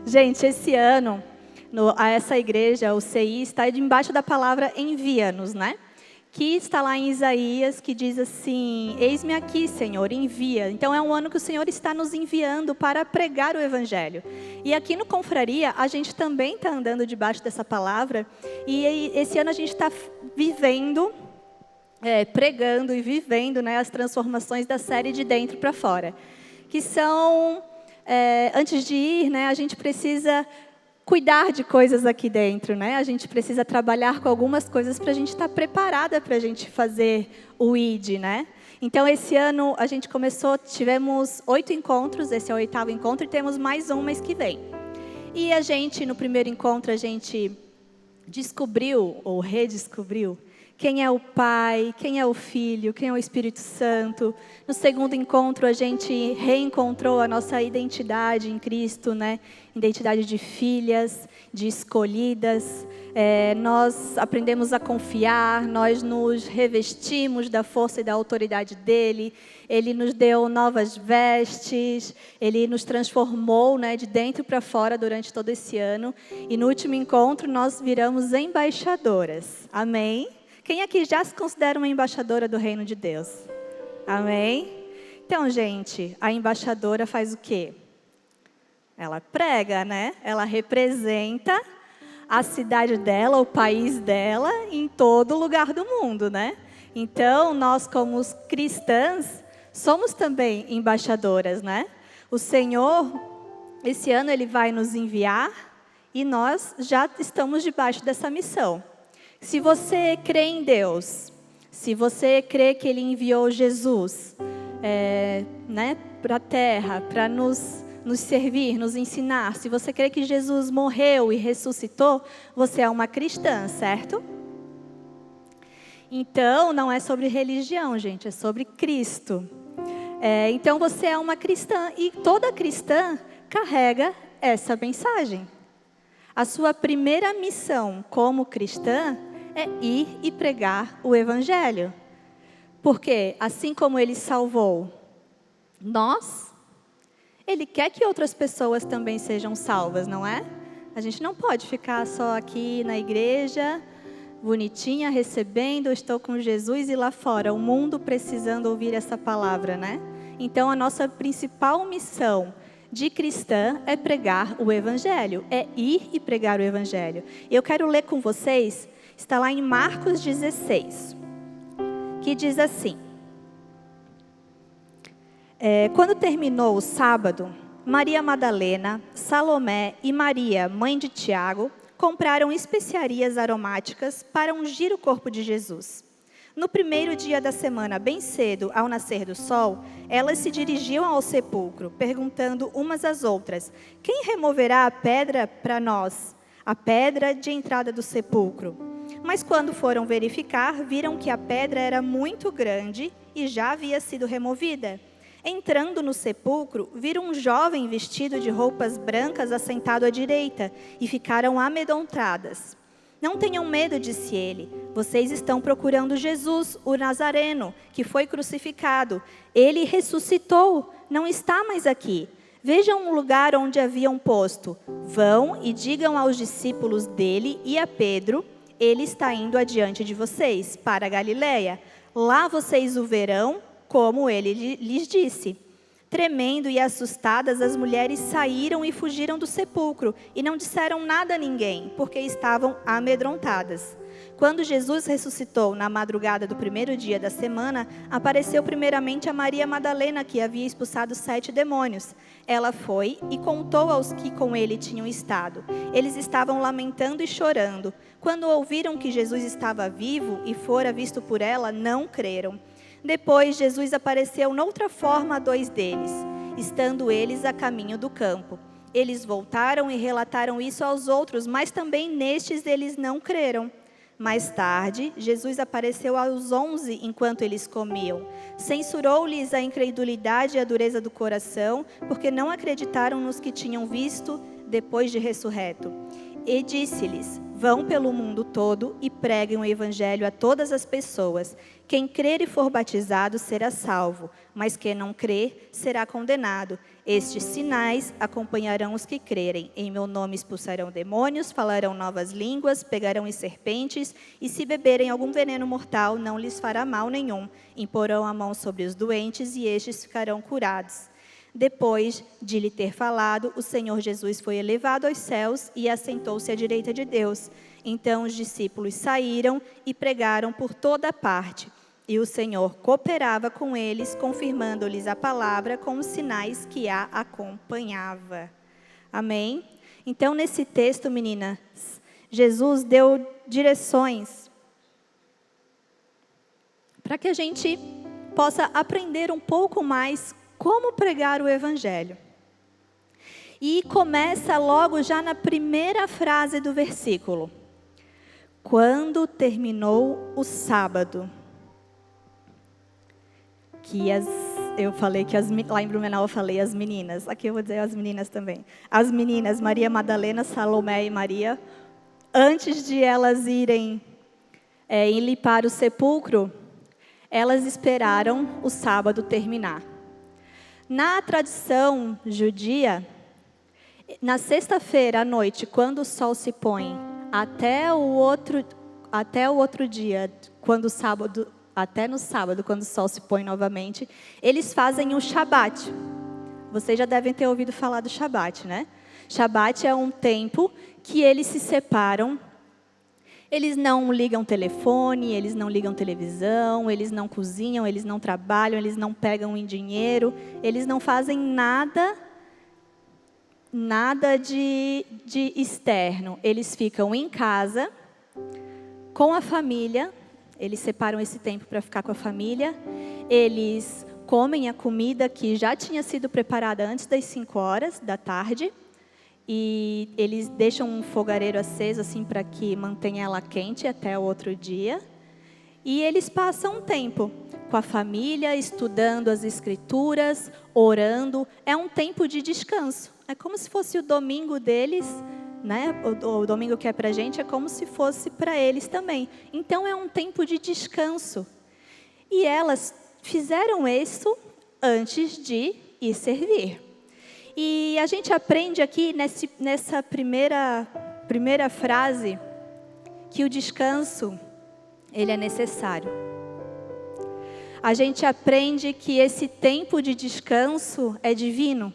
Gente, esse ano, essa igreja, o CI, está debaixo da palavra envia-nos, né? Que está lá em Isaías, que diz assim: eis-me aqui, Senhor, envia. Então é um ano que o Senhor está nos enviando para pregar o Evangelho. E aqui no Confraria, a gente também está andando debaixo dessa palavra. E esse ano a gente está vivendo, pregando e vivendo, né, as transformações da série de dentro para fora. Que são, antes de ir, né, a gente precisa cuidar de coisas aqui dentro, né? A gente precisa trabalhar com algumas coisas para a gente estar preparada para a gente fazer o ID, né? Então, esse ano a gente tivemos 8 encontros, esse é o 8º encontro, e temos mais um mês que vem. E a gente, no primeiro encontro, a gente descobriu, ou redescobriu, quem é o Pai, quem é o Filho, quem é o Espírito Santo. No segundo encontro, a gente reencontrou a nossa identidade em Cristo, né? Identidade de filhas, de escolhidas. Nós aprendemos a confiar, nós nos revestimos da força e da autoridade dEle. Ele nos deu novas vestes, Ele nos transformou, né, de dentro para fora durante todo esse ano. E no último encontro, nós viramos embaixadoras. Amém? Quem aqui já se considera uma embaixadora do reino de Deus? Amém? Então, gente, a embaixadora faz o quê? Ela prega, né? Ela representa a cidade dela, o país dela, em todo lugar do mundo, né? Então, nós como cristãs, somos também embaixadoras, né? O Senhor, esse ano, Ele vai nos enviar e nós já estamos debaixo dessa missão. Se você crê em Deus, se você crê que Ele enviou Jesus né, para a terra, para nos servir, nos ensinar, se você crê que Jesus morreu e ressuscitou, você é uma cristã, certo? Então, não é sobre religião, gente, é sobre Cristo. Então, você é uma cristã e toda cristã carrega essa mensagem. A sua primeira missão como cristã é ir e pregar o Evangelho. Porque, assim como Ele salvou nós, Ele quer que outras pessoas também sejam salvas, não é? A gente não pode ficar só aqui na igreja, bonitinha, recebendo, estou com Jesus, e lá fora, o mundo precisando ouvir essa palavra, né? Então, a nossa principal missão de cristã é pregar o Evangelho, é ir e pregar o Evangelho. Eu quero ler com vocês, está lá em Marcos 16, que diz assim: quando terminou o sábado, Maria Madalena, Salomé e Maria, mãe de Tiago, compraram especiarias aromáticas para ungir o corpo de Jesus. No primeiro dia da semana, bem cedo, ao nascer do sol, elas se dirigiam ao sepulcro, perguntando umas às outras: quem removerá a pedra para nós, a pedra de entrada do sepulcro? Mas quando foram verificar, viram que a pedra era muito grande e já havia sido removida. Entrando no sepulcro, viram um jovem vestido de roupas brancas assentado à direita e ficaram amedrontadas. Não tenham medo, disse ele. Vocês estão procurando Jesus, o Nazareno, que foi crucificado. Ele ressuscitou, não está mais aqui. Vejam o lugar onde haviam posto. Vão e digam aos discípulos dele e a Pedro: ele está indo adiante de vocês, para a Galileia. Lá vocês o verão, como ele lhes disse. Tremendo e assustadas, as mulheres saíram e fugiram do sepulcro, e não disseram nada a ninguém, porque estavam amedrontadas. Quando Jesus ressuscitou na madrugada do primeiro dia da semana, apareceu primeiramente a Maria Madalena, que havia expulsado 7 demônios. Ela foi e contou aos que com ele tinham estado. Eles estavam lamentando e chorando. Quando ouviram que Jesus estava vivo e fora visto por ela, não creram. Depois, Jesus apareceu noutra forma a 2 deles, estando eles a caminho do campo. Eles voltaram e relataram isso aos outros, mas também nestes eles não creram. Mais tarde, Jesus apareceu aos 11 enquanto eles comiam. Censurou-lhes a incredulidade e a dureza do coração, porque não acreditaram nos que tinham visto depois de ressurreto. E disse-lhes: Vão pelo mundo todo e preguem o evangelho a todas as pessoas. Quem crer e for batizado será salvo, mas quem não crer será condenado. Estes sinais acompanharão os que crerem. Em meu nome expulsarão demônios, falarão novas línguas, pegarão em serpentes, e se beberem algum veneno mortal, não lhes fará mal nenhum. Imporão a mão sobre os doentes e estes ficarão curados. Depois de lhe ter falado, o Senhor Jesus foi elevado aos céus e assentou-se à direita de Deus. Então os discípulos saíram e pregaram por toda parte. E o Senhor cooperava com eles, confirmando-lhes a palavra com os sinais que a acompanhava. Amém? Então, nesse texto, meninas, Jesus deu direções para que a gente possa aprender um pouco mais como pregar o evangelho. E começa logo já na primeira frase do versículo. Quando terminou o sábado. Eu falei que lá em Blumenau eu falei as meninas. Aqui eu vou dizer as meninas também. As meninas, Maria Madalena, Salomé e Maria, antes de elas irem limpar o sepulcro, elas esperaram o sábado terminar. Na tradição judia, na sexta-feira à noite, quando o sol se põe, até o outro dia, até no sábado, quando o sol se põe novamente, eles fazem o Shabat. Vocês já devem ter ouvido falar do Shabat, né? Shabat é um tempo que eles se separam. Eles não ligam telefone, eles não ligam televisão, eles não cozinham, eles não trabalham, eles não pegam em dinheiro, eles não fazem nada de externo. Eles ficam em casa, com a família, eles separam esse tempo para ficar com a família, eles comem a comida que já tinha sido preparada antes das 5 horas da tarde, e eles deixam um fogareiro aceso assim para que mantenha ela quente até o outro dia. E eles passam um tempo com a família, estudando as escrituras, orando. É um tempo de descanso. É como se fosse o domingo deles, né? O domingo que é para a gente é como se fosse para eles também. Então é um tempo de descanso. E elas fizeram isso antes de ir servir. E a gente aprende aqui nessa primeira frase que o descanso, ele é necessário. A gente aprende que esse tempo de descanso é divino.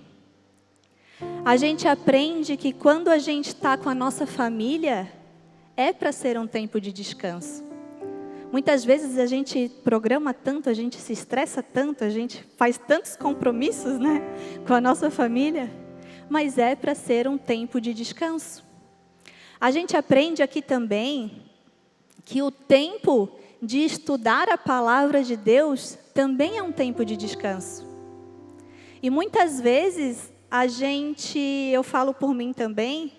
A gente aprende que quando a gente está com a nossa família, é para ser um tempo de descanso. Muitas vezes a gente programa tanto, a gente se estressa tanto, a gente faz tantos compromissos, né, com a nossa família, mas é para ser um tempo de descanso. A gente aprende aqui também que o tempo de estudar a palavra de Deus também é um tempo de descanso. E muitas vezes eu falo por mim também,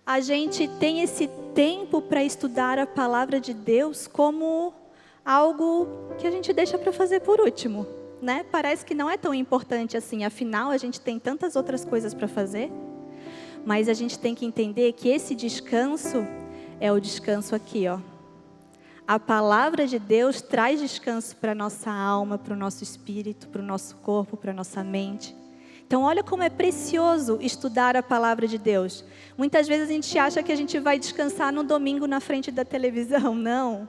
a gente tem esse tempo para estudar a palavra de Deus como algo que a gente deixa para fazer por último, né? Parece que não é tão importante assim, afinal a gente tem tantas outras coisas para fazer. Mas a gente tem que entender que esse descanso é o descanso aqui, ó. A palavra de Deus traz descanso para a nossa alma, para o nosso espírito, para o nosso corpo, para a nossa mente. Então, olha como é precioso estudar a palavra de Deus. Muitas vezes a gente acha que a gente vai descansar no domingo na frente da televisão. Não.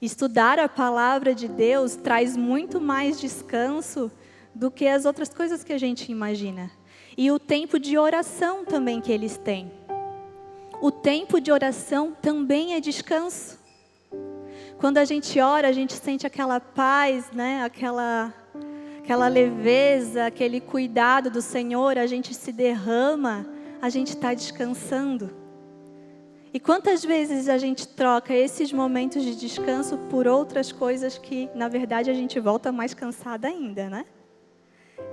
Estudar a palavra de Deus traz muito mais descanso do que as outras coisas que a gente imagina. E o tempo de oração também que eles têm. O tempo de oração também é descanso. Quando a gente ora, a gente sente aquela paz, né? Aquela leveza, aquele cuidado do Senhor, a gente se derrama, a gente está descansando. E quantas vezes a gente troca esses momentos de descanso por outras coisas que, na verdade, a gente volta mais cansada ainda, né?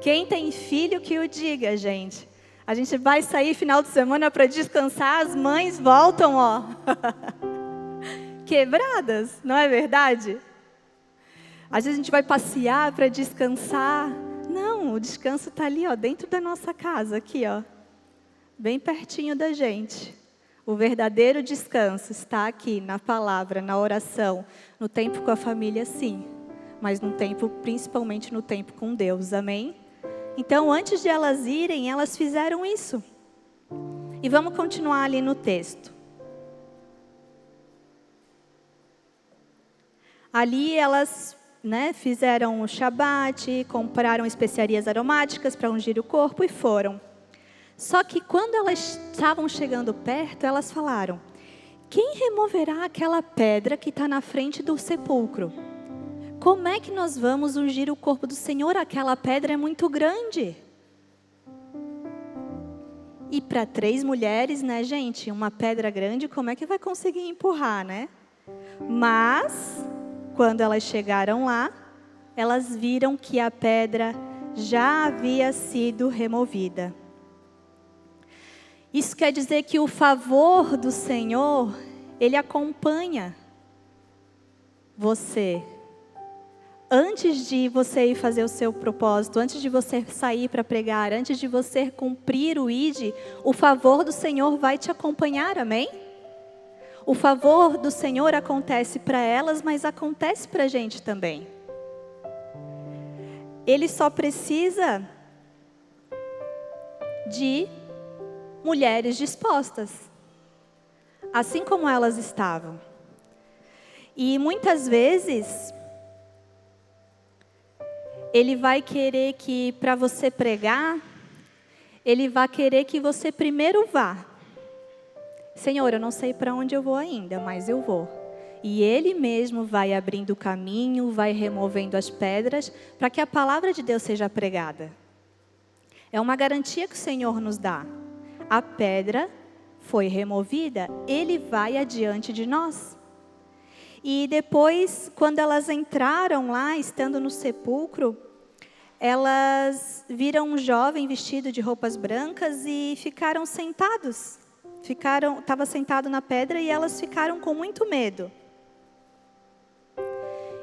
Quem tem filho que o diga, gente. A gente vai sair final de semana para descansar, as mães voltam, ó, quebradas, não é verdade? Às vezes a gente vai passear para descansar. Não, o descanso está ali, ó, dentro da nossa casa, aqui, ó, bem pertinho da gente. O verdadeiro descanso está aqui na palavra, na oração, no tempo com a família, sim, mas no tempo, principalmente no tempo com Deus, amém? Então, antes de elas irem, elas fizeram isso. E vamos continuar ali no texto. Ali elas, fizeram o Shabat, compraram especiarias aromáticas para ungir o corpo e foram. Só que quando elas estavam chegando perto, elas falaram: quem removerá aquela pedra que está na frente do sepulcro? Como é que nós vamos ungir o corpo do Senhor? Aquela pedra é muito grande. E para 3 mulheres, gente, uma pedra grande, como é que vai conseguir empurrar, né? Mas, quando elas chegaram lá, elas viram que a pedra já havia sido removida. Isso quer dizer que o favor do Senhor, Ele acompanha você. Antes de você ir fazer o seu propósito, antes de você sair para pregar, antes de você cumprir o ID, o favor do Senhor vai te acompanhar, amém? O favor do Senhor acontece para elas, mas acontece para a gente também. Ele só precisa de mulheres dispostas, assim como elas estavam. E muitas vezes, Ele vai querer que, para você pregar, Ele vai querer que você primeiro vá. Senhor, eu não sei para onde eu vou ainda, mas eu vou. E Ele mesmo vai abrindo o caminho, vai removendo as pedras, para que a palavra de Deus seja pregada. É uma garantia que o Senhor nos dá. A pedra foi removida, Ele vai adiante de nós. E depois, quando elas entraram lá, estando no sepulcro, elas viram um jovem vestido de roupas brancas e ficaram sentados. Estava sentado na pedra e elas ficaram com muito medo.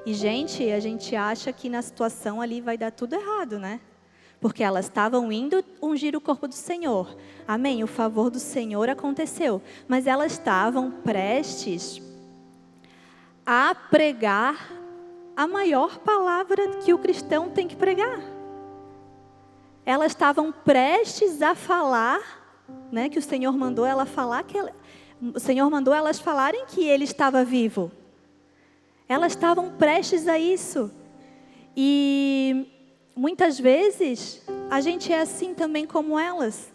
E, gente, a gente acha que na situação ali vai dar tudo errado, né? Porque elas estavam indo ungir o corpo do Senhor. Amém, o favor do Senhor aconteceu. Mas elas estavam prestes a pregar a maior palavra que o cristão tem que pregar. Elas estavam prestes a falar, que o Senhor mandou ela falar, o Senhor mandou elas falarem que Ele estava vivo. Elas estavam prestes a isso. E muitas vezes a gente é assim também como elas.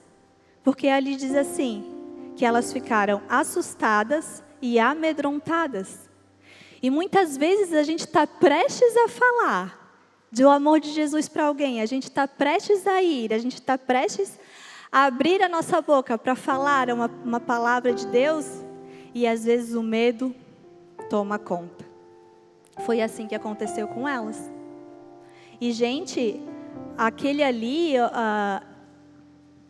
Porque ali diz assim, que elas ficaram assustadas e amedrontadas. E muitas vezes a gente está prestes a falar do amor de Jesus para alguém. A gente está prestes a ir, a gente está prestes a abrir a nossa boca para falar uma palavra de Deus. E às vezes o medo toma conta. Foi assim que aconteceu com elas. E, gente, aquele ali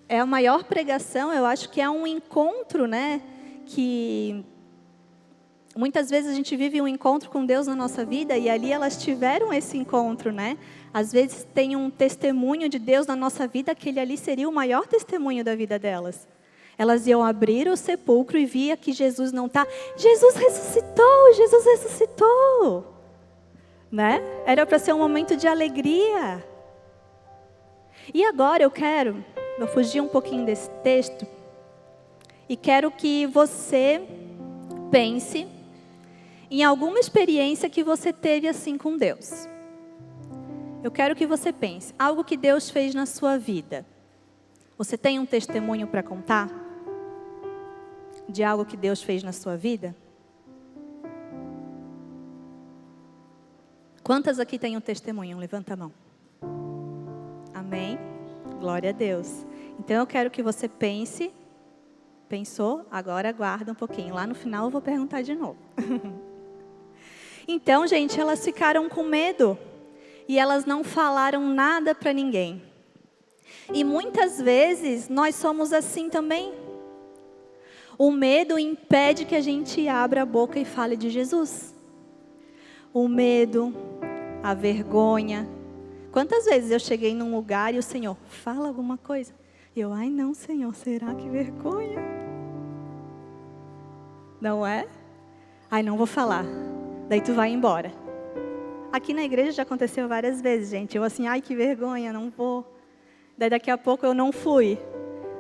é a maior pregação, eu acho que é um encontro, que muitas vezes a gente vive um encontro com Deus na nossa vida e ali elas tiveram esse encontro, Às vezes tem um testemunho de Deus na nossa vida, aquele ali seria o maior testemunho da vida delas. Elas iam abrir o sepulcro e via que Jesus não está. Jesus ressuscitou, Jesus ressuscitou. Era para ser um momento de alegria. E agora eu fugir um pouquinho desse texto e quero que você pense em alguma experiência que você teve assim com Deus. Eu quero que você pense, algo que Deus fez na sua vida. Você tem um testemunho para contar? De algo que Deus fez na sua vida? Quantas aqui têm um testemunho? Levanta a mão. Amém? Glória a Deus. Então eu quero que você pense. Pensou? Agora aguarda um pouquinho. Lá no final eu vou perguntar de novo. Então, gente, elas ficaram com medo. E elas não falaram nada para ninguém. E muitas vezes nós somos assim também. O medo impede que a gente abra a boca e fale de Jesus. O medo, a vergonha. Quantas vezes eu cheguei num lugar e o Senhor, fala alguma coisa. E eu, ai não, Senhor, será que vergonha? Não é? Ai, não vou falar. Daí tu vai embora. Aqui na igreja já aconteceu várias vezes, gente. Eu assim, ai, que vergonha, não vou. Daí daqui a pouco eu não fui.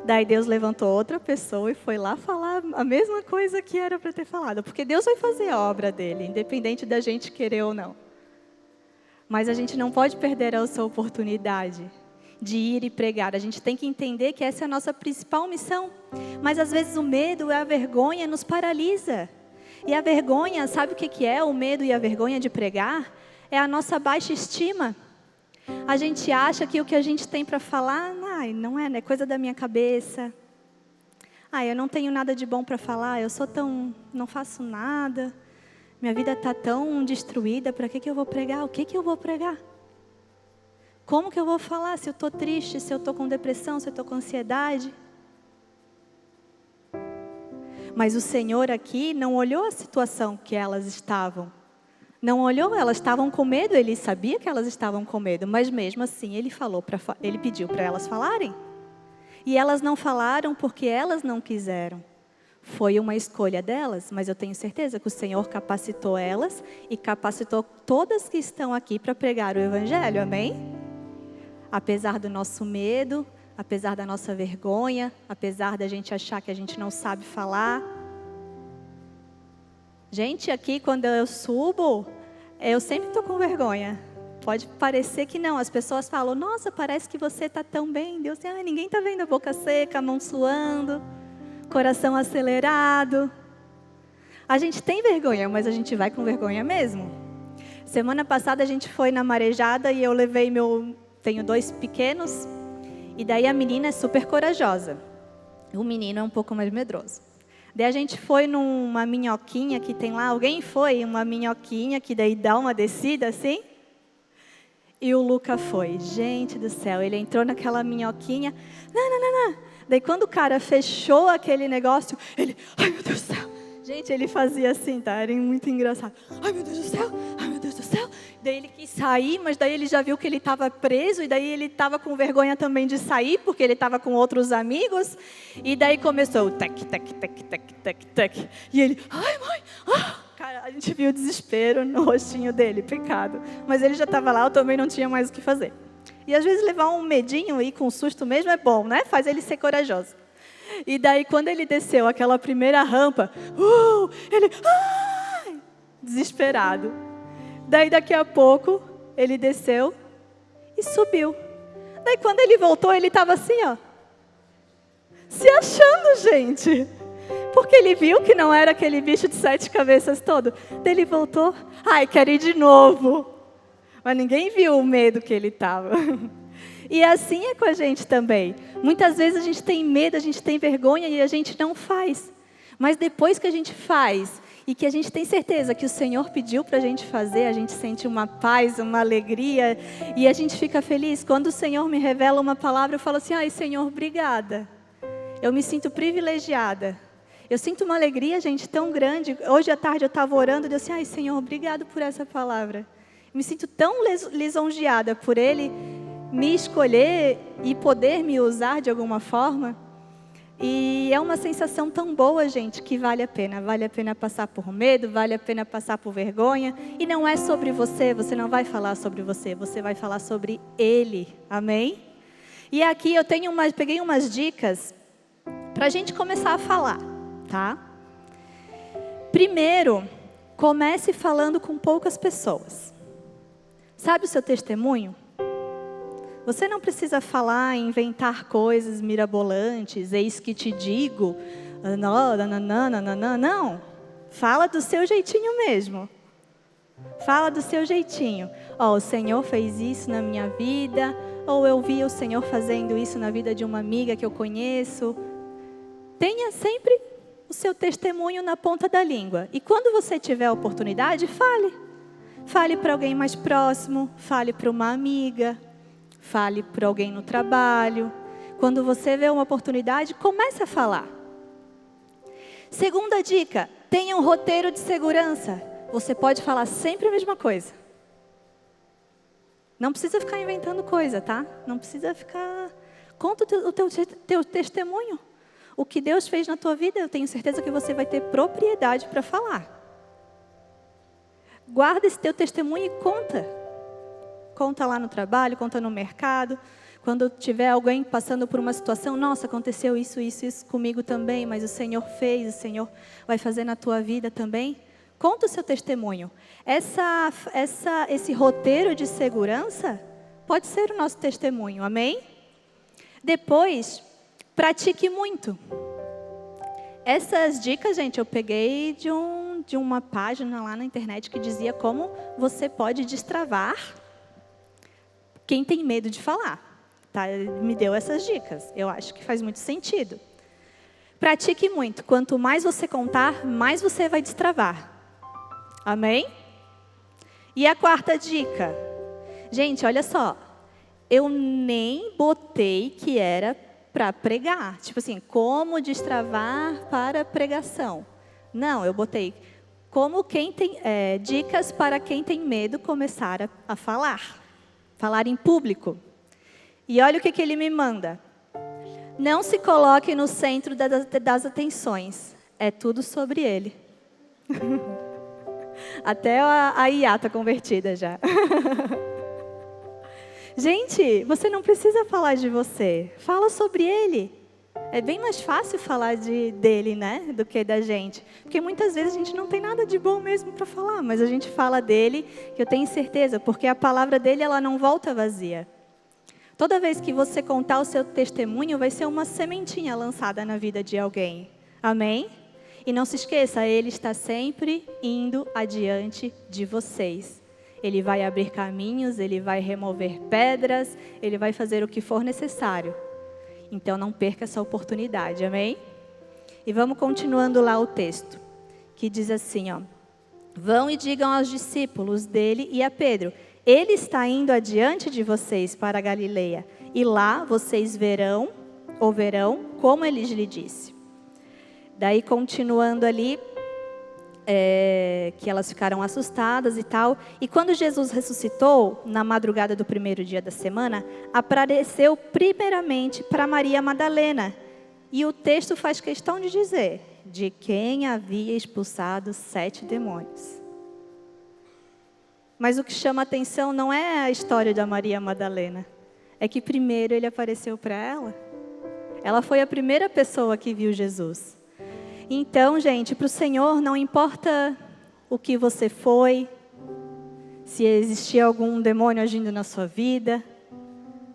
Daí Deus levantou outra pessoa e foi lá falar a mesma coisa que era para ter falado. Porque Deus vai fazer a obra dele, independente da gente querer ou não. Mas a gente não pode perder essa oportunidade de ir e pregar. A gente tem que entender que essa é a nossa principal missão. Mas às vezes o medo e a vergonha nos paralisa. E a vergonha, sabe o que é o medo e a vergonha de pregar? É a nossa baixa estima. A gente acha que o que a gente tem para falar, não é coisa da minha cabeça. Eu não tenho nada de bom para falar, não faço nada. Minha vida está tão destruída, para que eu vou pregar? O que eu vou pregar? Como que eu vou falar se eu estou triste, se eu estou com depressão, se eu estou com ansiedade? Mas o Senhor aqui não olhou a situação que elas estavam. Não olhou, elas estavam com medo, Ele sabia que elas estavam com medo, mas mesmo assim Ele pediu para elas falarem. E elas não falaram porque elas não quiseram. Foi uma escolha delas, mas eu tenho certeza que o Senhor capacitou elas e capacitou todas que estão aqui para pregar o Evangelho, amém? Apesar do nosso medo, apesar da nossa vergonha, apesar da gente achar que a gente não sabe falar. Gente, aqui quando eu subo, eu sempre estou com vergonha. Pode parecer que não, as pessoas falam, nossa, parece que você está tão bem. Deus, ninguém está vendo a boca seca, a mão suando, coração acelerado. A gente tem vergonha, mas a gente vai com vergonha mesmo. Semana passada a gente foi na marejada e eu levei tenho 2 pequenos, e daí a menina é super corajosa. O menino é um pouco mais medroso. Daí a gente foi numa minhoquinha que tem lá, alguém foi? Uma minhoquinha que daí dá uma descida assim? E o Luca foi, gente do céu, ele entrou naquela minhoquinha, não. Daí quando o cara fechou aquele negócio, ele, ai meu Deus do céu. Gente, ele fazia assim, tá? Era muito engraçado. Ai meu Deus do céu, ai meu Deus do céu. Daí ele quis sair, mas daí ele já viu que ele estava preso, e daí ele estava com vergonha também de sair, porque ele estava com outros amigos. E daí começou o tec. E ele, ai mãe, Cara, a gente viu o desespero no rostinho dele, pecado. Mas ele já estava lá, eu também não tinha mais o que fazer. E às vezes levar um medinho e com susto mesmo é bom, né? Faz ele ser corajoso. E daí quando ele desceu aquela primeira rampa, ele, desesperado. Daí daqui a pouco, ele desceu e subiu. Daí quando ele voltou, ele estava assim, se achando, gente. Porque ele viu que não era aquele bicho de 7 cabeças todo. Daí ele voltou, quero ir de novo. Mas ninguém viu o medo que ele estava. E assim é com a gente também. Muitas vezes a gente tem medo, a gente tem vergonha e a gente não faz. Mas depois que a gente faz e que a gente tem certeza que o Senhor pediu para a gente fazer, a gente sente uma paz, uma alegria e a gente fica feliz. Quando o Senhor me revela uma palavra, eu falo assim, Senhor, obrigada. Eu me sinto privilegiada. Eu sinto uma alegria, gente, tão grande. Hoje à tarde eu estava orando e eu disse, Senhor, obrigado por essa palavra. Me sinto tão lisonjeada por Ele me escolher e poder me usar de alguma forma. E é uma sensação tão boa, gente, que vale a pena. Vale a pena passar por medo, vale a pena passar por vergonha. E não é sobre você, você não vai falar sobre você vai falar sobre Ele. Amém? E aqui eu peguei umas dicas para a gente começar a falar, tá? Primeiro, comece falando com poucas pessoas. Sabe o seu testemunho? Você não precisa falar, inventar coisas mirabolantes, eis que te digo, não. Fala do seu jeitinho mesmo. Fala do seu jeitinho. O Senhor fez isso na minha vida, ou eu vi o Senhor fazendo isso na vida de uma amiga que eu conheço. Tenha sempre o seu testemunho na ponta da língua. E quando você tiver a oportunidade, fale. Fale para alguém mais próximo, fale para uma amiga, fale para alguém no trabalho. Quando você vê uma oportunidade, comece a falar. Segunda dica, tenha um roteiro de segurança. Você pode falar sempre a mesma coisa. Não precisa ficar inventando coisa, tá? Não precisa ficar... Conta o teu testemunho. o que Deus fez na tua vida, eu tenho certeza que você vai ter propriedade para falar. Guarda esse teu testemunho e conta. Conta lá no trabalho, conta no mercado. Quando tiver alguém passando por uma situação, nossa, aconteceu isso comigo também, mas o Senhor fez, o Senhor vai fazer na tua vida também. Conta o seu testemunho. Esse roteiro de segurança pode ser o nosso testemunho, amém? Depois, pratique muito. Essas dicas, gente, eu peguei de uma página lá na internet que dizia como você pode destravar quem tem medo de falar. Tá? Me deu essas dicas. Eu acho que faz muito sentido. Pratique muito. Quanto mais você contar, mais você vai destravar. Amém? E a quarta dica. Gente, olha só. Eu nem botei que era para pregar. Tipo assim, como destravar para pregação. Não, eu botei como dicas para quem tem medo começar a falar. Falar em público. E olha o que ele me manda. Não se coloque no centro das atenções. É tudo sobre ele. Até a Iá está convertida já. Gente, você não precisa falar de você. Fala sobre ele. É bem mais fácil falar dele, né? Do que da gente. Porque muitas vezes a gente não tem nada de bom mesmo para falar. Mas a gente fala dele, que eu tenho certeza. Porque a palavra dele, ela não volta vazia. Toda vez que você contar o seu testemunho, vai ser uma sementinha lançada na vida de alguém. Amém? E não se esqueça, Ele está sempre indo adiante de vocês. Ele vai abrir caminhos, Ele vai remover pedras, Ele vai fazer o que for necessário. Então não perca essa oportunidade, amém? E vamos continuando lá o texto, que diz assim, ó. Vão e digam aos discípulos dele e a Pedro: Ele está indo adiante de vocês para a Galileia, e lá vocês verão como ele lhe disse. Daí, continuando ali, que elas ficaram assustadas e tal. E quando Jesus ressuscitou, na madrugada do primeiro dia da semana, apareceu primeiramente para Maria Madalena. E o texto faz questão de dizer, de quem havia expulsado 7 demônios. Mas o que chama a atenção não é a história da Maria Madalena. É que primeiro ele apareceu para ela. Ela foi a primeira pessoa que viu Jesus. Então, gente, para o Senhor não importa o que você foi, se existia algum demônio agindo na sua vida.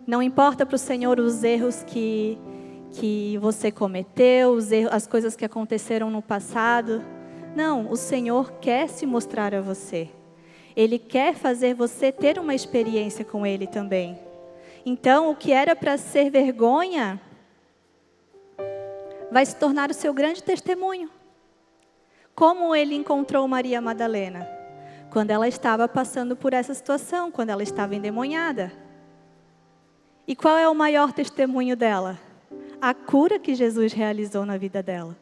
Não importa para o Senhor os erros que você cometeu, as coisas que aconteceram no passado. Não, o Senhor quer se mostrar a você. Ele quer fazer você ter uma experiência com Ele também. Então, o que era para ser vergonha, vai se tornar o seu grande testemunho. Como Ele encontrou Maria Madalena? Quando ela estava passando por essa situação, quando ela estava endemoniada. E qual é o maior testemunho dela? A cura que Jesus realizou na vida dela.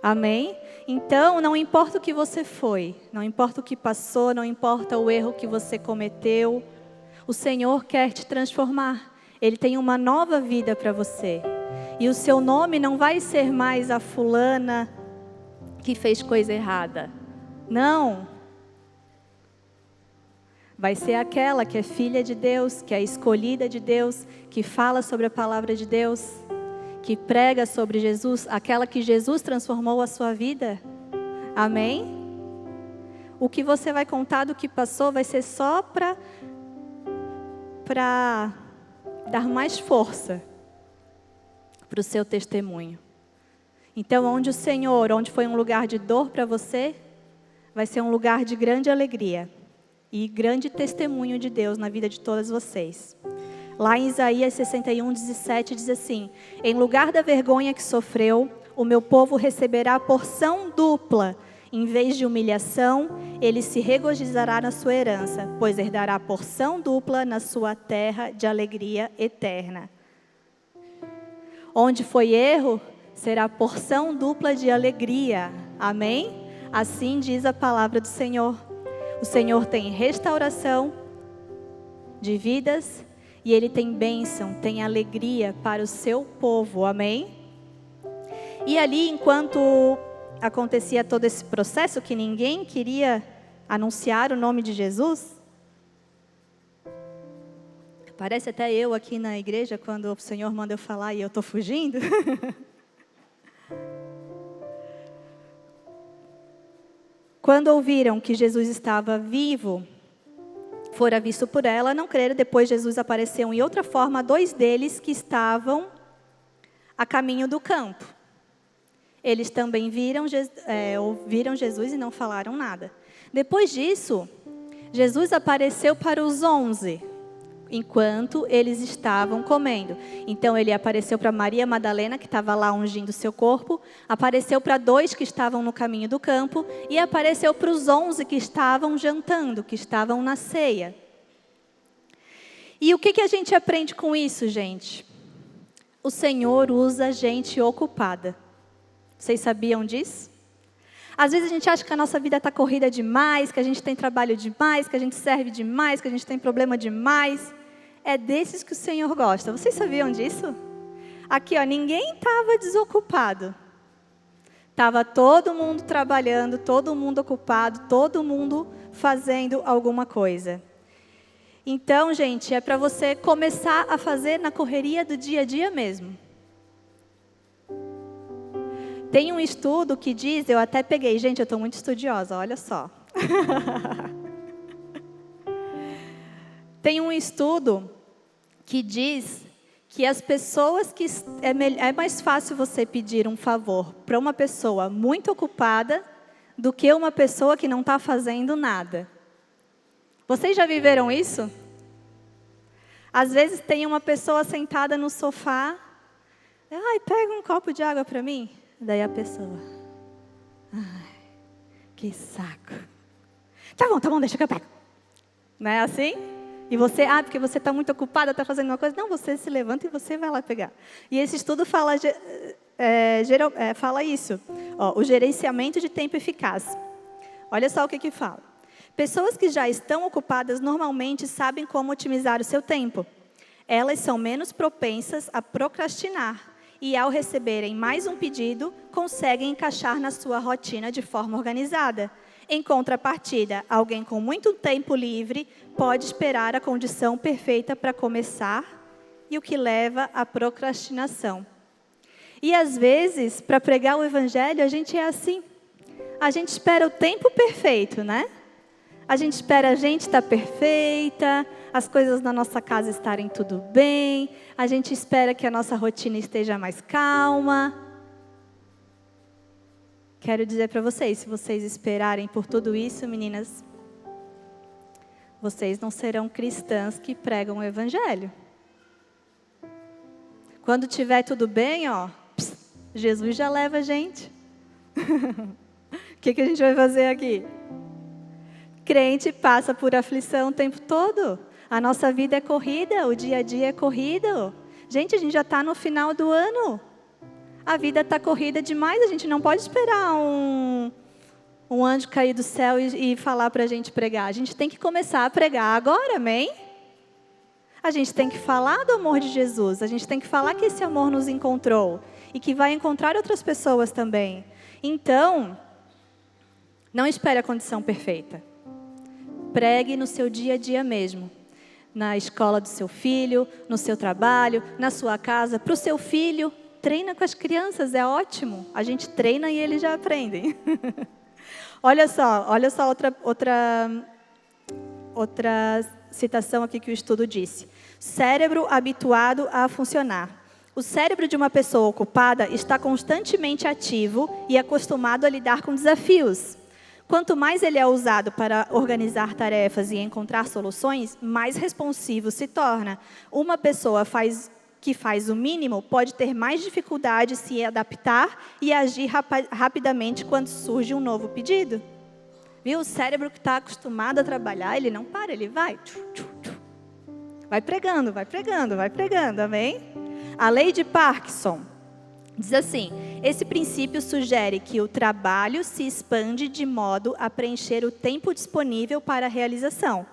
Amém? Então, não importa o que você foi, não importa o que passou, não importa o erro que você cometeu, o Senhor quer te transformar. Ele tem uma nova vida para você. E o seu nome não vai ser mais a fulana que fez coisa errada. Não. Vai ser aquela que é filha de Deus, que é escolhida de Deus, que fala sobre a palavra de Deus, que prega sobre Jesus, aquela que Jesus transformou a sua vida. Amém? O que você vai contar do que passou vai ser só para dar mais força para o seu testemunho. Então, onde foi um lugar de dor para você, vai ser um lugar de grande alegria e grande testemunho de Deus na vida de todas vocês. Lá em Isaías 61:17 diz assim: em lugar da vergonha que sofreu, o meu povo receberá porção dupla. Em vez de humilhação, ele se regozijará na sua herança, pois herdará porção dupla na sua terra de alegria eterna. Onde foi erro, será porção dupla de alegria. Amém? Assim diz a palavra do Senhor. O Senhor tem restauração de vidas e Ele tem bênção, tem alegria para o seu povo. Amém? E ali, enquanto acontecia todo esse processo, que ninguém queria anunciar o nome de Jesus, parece até eu aqui na igreja, quando o Senhor manda eu falar e eu estou fugindo. Quando ouviram que Jesus estava vivo, fora visto por ela, não creram. Depois Jesus apareceu em outra forma a 2 deles que estavam a caminho do campo. Eles também ouviram Jesus e não falaram nada. Depois disso, Jesus apareceu para os 11, enquanto eles estavam comendo. Então ele apareceu para Maria Madalena, que estava lá ungindo seu corpo, apareceu para 2 que estavam no caminho do campo, e apareceu para os 11 que estavam jantando, que estavam na ceia. E o que a gente aprende com isso, gente? O Senhor usa gente ocupada. Vocês sabiam disso? Às vezes a gente acha que a nossa vida está corrida demais, que a gente tem trabalho demais, que a gente serve demais, que a gente tem problema demais. É desses que o Senhor gosta. Vocês sabiam disso? Aqui, ó, ninguém estava desocupado. Estava todo mundo trabalhando, todo mundo ocupado, todo mundo fazendo alguma coisa. Então, gente, é para você começar a fazer na correria do dia a dia mesmo. Tem um estudo que diz, eu até peguei, gente, eu estou muito estudiosa, olha só. Tem um estudo que diz que as pessoas que... É mais fácil você pedir um favor para uma pessoa muito ocupada do que uma pessoa que não está fazendo nada. Vocês já viveram isso? Às vezes tem uma pessoa sentada no sofá, ai, pega um copo de água para mim. Daí a pessoa, ai, que saco. Tá bom, deixa que eu pego. Não é assim? E você, porque você está muito ocupada, está fazendo uma coisa. Não, você se levanta e você vai lá pegar. E esse estudo fala isso, ó, o gerenciamento de tempo eficaz. Olha só o que fala. Pessoas que já estão ocupadas normalmente sabem como otimizar o seu tempo. Elas são menos propensas a procrastinar. E ao receberem mais um pedido, conseguem encaixar na sua rotina de forma organizada. Em contrapartida, alguém com muito tempo livre pode esperar a condição perfeita para começar, e o que leva à procrastinação. E às vezes, para pregar o evangelho, a gente é assim. A gente espera o tempo perfeito, né? A gente espera a gente estar perfeita, as coisas na nossa casa estarem tudo bem, a gente espera que a nossa rotina esteja mais calma. Quero dizer para vocês, se vocês esperarem por tudo isso, meninas, vocês não serão cristãs que pregam o evangelho. Quando tiver tudo bem, ó, Jesus já leva a gente. O que a gente vai fazer aqui? Crente passa por aflição o tempo todo. A nossa vida é corrida, o dia a dia é corrido. Gente, a gente já está no final do ano. A vida está corrida demais, a gente não pode esperar um anjo cair do céu e falar para a gente pregar. A gente tem que começar a pregar agora, amém? A gente tem que falar do amor de Jesus, a gente tem que falar que esse amor nos encontrou e que vai encontrar outras pessoas também. Então, não espere a condição perfeita. Pregue no seu dia a dia mesmo. Na escola do seu filho, no seu trabalho, na sua casa. Para o seu filho, treina com as crianças, é ótimo. A gente treina e eles já aprendem. Olha só outra citação aqui que o estudo disse. Cérebro habituado a funcionar. O cérebro de uma pessoa ocupada está constantemente ativo e acostumado a lidar com desafios. Quanto mais ele é usado para organizar tarefas e encontrar soluções, mais responsivo se torna. Uma pessoa que faz o mínimo pode ter mais dificuldade de se adaptar e agir rapidamente quando surge um novo pedido. Viu? O cérebro que está acostumado a trabalhar, ele não para, ele vai. Vai pregando, amém? A lei de Parkinson diz assim: esse princípio sugere que o trabalho se expande de modo a preencher o tempo disponível para a realização.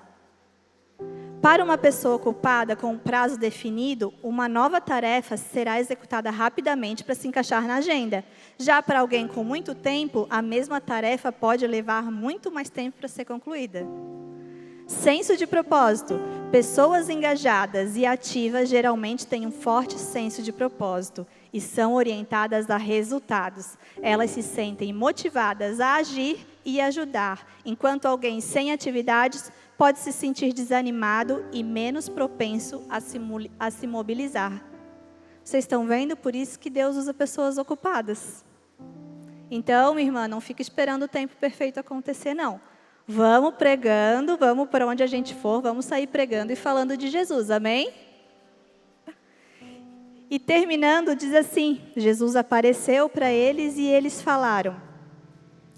Para uma pessoa ocupada com um prazo definido, uma nova tarefa será executada rapidamente para se encaixar na agenda. Já para alguém com muito tempo, a mesma tarefa pode levar muito mais tempo para ser concluída. Senso de propósito. Pessoas engajadas e ativas geralmente têm um forte senso de propósito e são orientadas a resultados. Elas se sentem motivadas a agir e ajudar, enquanto alguém sem atividades pode se sentir desanimado e menos propenso a se mobilizar. Vocês estão vendo? Por isso que Deus usa pessoas ocupadas. Então, minha irmã, não fica esperando o tempo perfeito acontecer, não. Vamos pregando, vamos para onde a gente for, vamos sair pregando e falando de Jesus, amém? E terminando, diz assim, Jesus apareceu para eles e eles falaram.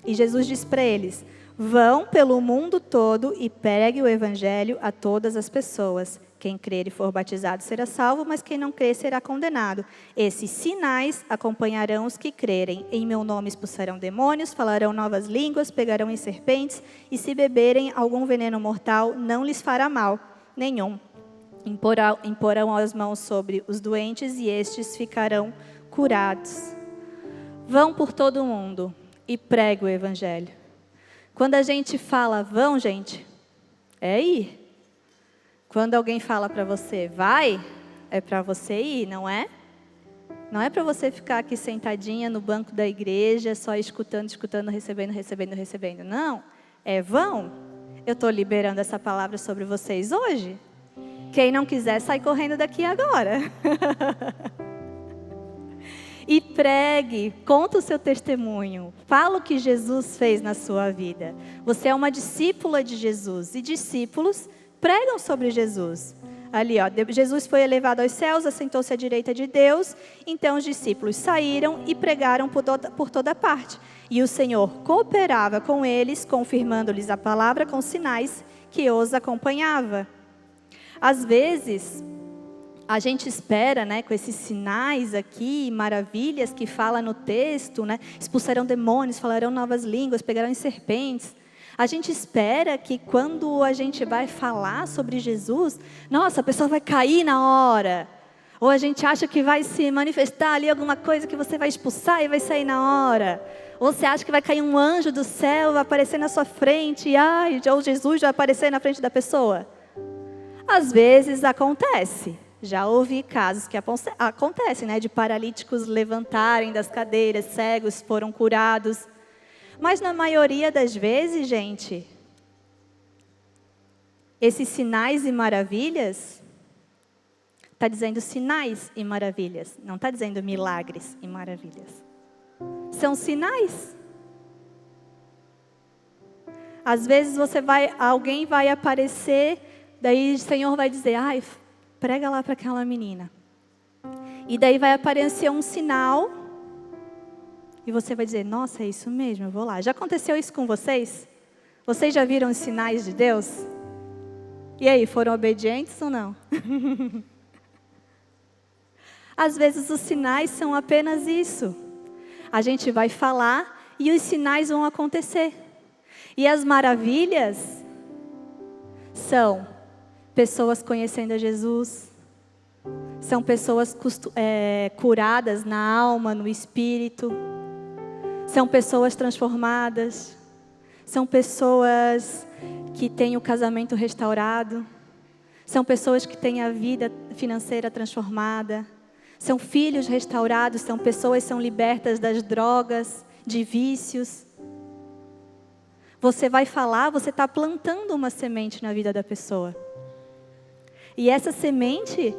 E Jesus disse para eles, vão pelo mundo todo e pregue o evangelho a todas as pessoas. Quem crer e for batizado será salvo, mas quem não crer será condenado. Esses sinais acompanharão os que crerem. Em meu nome expulsarão demônios, falarão novas línguas, pegarão em serpentes, e se beberem algum veneno mortal, não lhes fará mal nenhum. Imporão as mãos sobre os doentes e estes ficarão curados. Vão por todo o mundo e pregue o evangelho. Quando a gente fala, vão, gente, é ir. Quando alguém fala para você, vai, é para você ir, não é? Não é para você ficar aqui sentadinha no banco da igreja, só escutando, recebendo. Não, é vão. Eu estou liberando essa palavra sobre vocês hoje. Quem não quiser, sai correndo daqui agora. E pregue, conta o seu testemunho. Fala o que Jesus fez na sua vida. Você é uma discípula de Jesus. E discípulos pregam sobre Jesus. Ali, ó, Jesus foi elevado aos céus, assentou-se à direita de Deus. Então os discípulos saíram e pregaram por toda parte. E o Senhor cooperava com eles, confirmando-lhes a palavra com sinais que os acompanhava. Às vezes, a gente espera, né, com esses sinais aqui, maravilhas que fala no texto, né, expulsarão demônios, falarão novas línguas, pegarão em serpentes. A gente espera que quando a gente vai falar sobre Jesus, nossa, a pessoa vai cair na hora. Ou a gente acha que vai se manifestar ali alguma coisa que você vai expulsar e vai sair na hora. Ou você acha que vai cair um anjo do céu, vai aparecer na sua frente, ou Jesus vai aparecer na frente da pessoa. Às vezes acontece. Já ouvi casos que acontecem, né, de paralíticos levantarem das cadeiras, cegos foram curados. Mas na maioria das vezes, gente, esses sinais e maravilhas, está dizendo sinais e maravilhas, não está dizendo milagres e maravilhas. São sinais. Às vezes alguém vai aparecer, daí o Senhor vai dizer, prega lá para aquela menina. E daí vai aparecer um sinal. E você vai dizer, nossa, é isso mesmo, eu vou lá. Já aconteceu isso com vocês? Vocês já viram os sinais de Deus? E aí, foram obedientes ou não? Às vezes os sinais são apenas isso. A gente vai falar e os sinais vão acontecer. E as maravilhas são pessoas conhecendo a Jesus, são pessoas curadas na alma, no espírito, são pessoas transformadas, são pessoas que têm o casamento restaurado, são pessoas que têm a vida financeira transformada, são filhos restaurados, são pessoas que são libertas das drogas, de vícios. Você vai falar, você está plantando uma semente na vida da pessoa. E essa semente,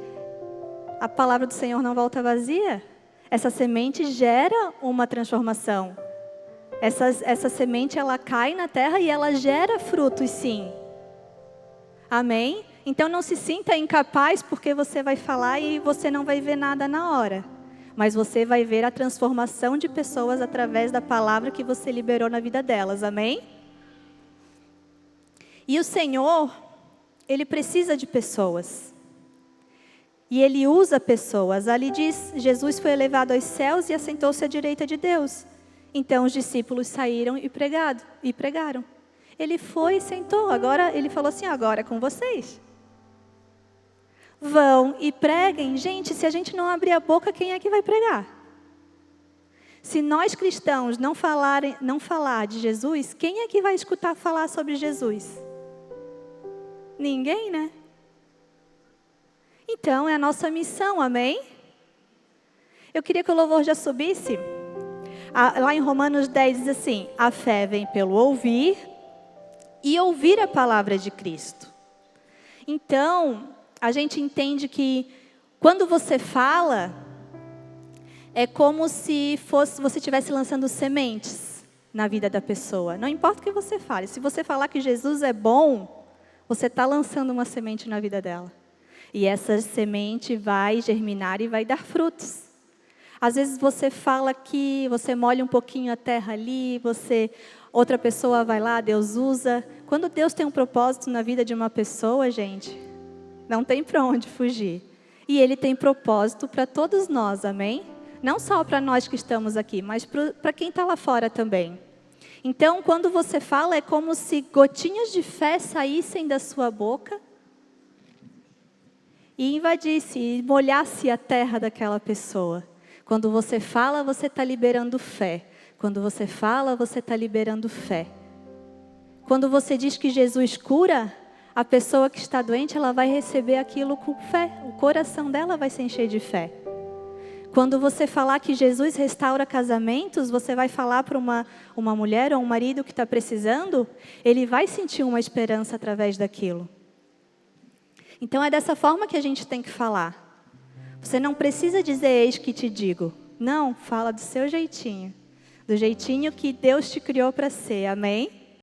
a palavra do Senhor não volta vazia. Essa semente gera uma transformação. Essa semente, ela cai na terra e ela gera frutos, sim. Amém? Então não se sinta incapaz porque você vai falar e você não vai ver nada na hora. Mas você vai ver a transformação de pessoas através da palavra que você liberou na vida delas. Amém? E o Senhor, Ele precisa de pessoas. E Ele usa pessoas. Ali diz, Jesus foi elevado aos céus e assentou-se à direita de Deus. Então os discípulos saíram e pregaram. Ele foi e sentou. Agora, Ele falou assim, agora é com vocês. Vão e preguem. Gente, se a gente não abrir a boca, quem é que vai pregar? Se nós cristãos não falar de Jesus, quem é que vai escutar falar sobre Jesus? Ninguém, né? Então, é a nossa missão, amém? Eu queria que o louvor já subisse. Lá em Romanos 10 diz assim: a fé vem pelo ouvir e ouvir a palavra de Cristo. Então, a gente entende que quando você fala, é como se você estivesse lançando sementes na vida da pessoa. Não importa o que você fale. Se você falar que Jesus é bom, você está lançando uma semente na vida dela. E essa semente vai germinar e vai dar frutos. Às vezes você fala que você molha um pouquinho a terra ali, outra pessoa vai lá, Deus usa. Quando Deus tem um propósito na vida de uma pessoa, gente, não tem para onde fugir. E Ele tem propósito para todos nós, amém? Não só para nós que estamos aqui, mas para quem está lá fora também. Então, quando você fala, é como se gotinhas de fé saíssem da sua boca e invadisse, e molhasse a terra daquela pessoa. Quando você fala, você está liberando fé. Quando você fala, você está liberando fé. Quando você diz que Jesus cura, a pessoa que está doente, ela vai receber aquilo com fé. O coração dela vai se encher de fé. Quando você falar que Jesus restaura casamentos, você vai falar para uma mulher ou um marido que está precisando, ele vai sentir uma esperança através daquilo. Então é dessa forma que a gente tem que falar. Você não precisa dizer eis que te digo. Não, fala do seu jeitinho. Do jeitinho que Deus te criou para ser, amém?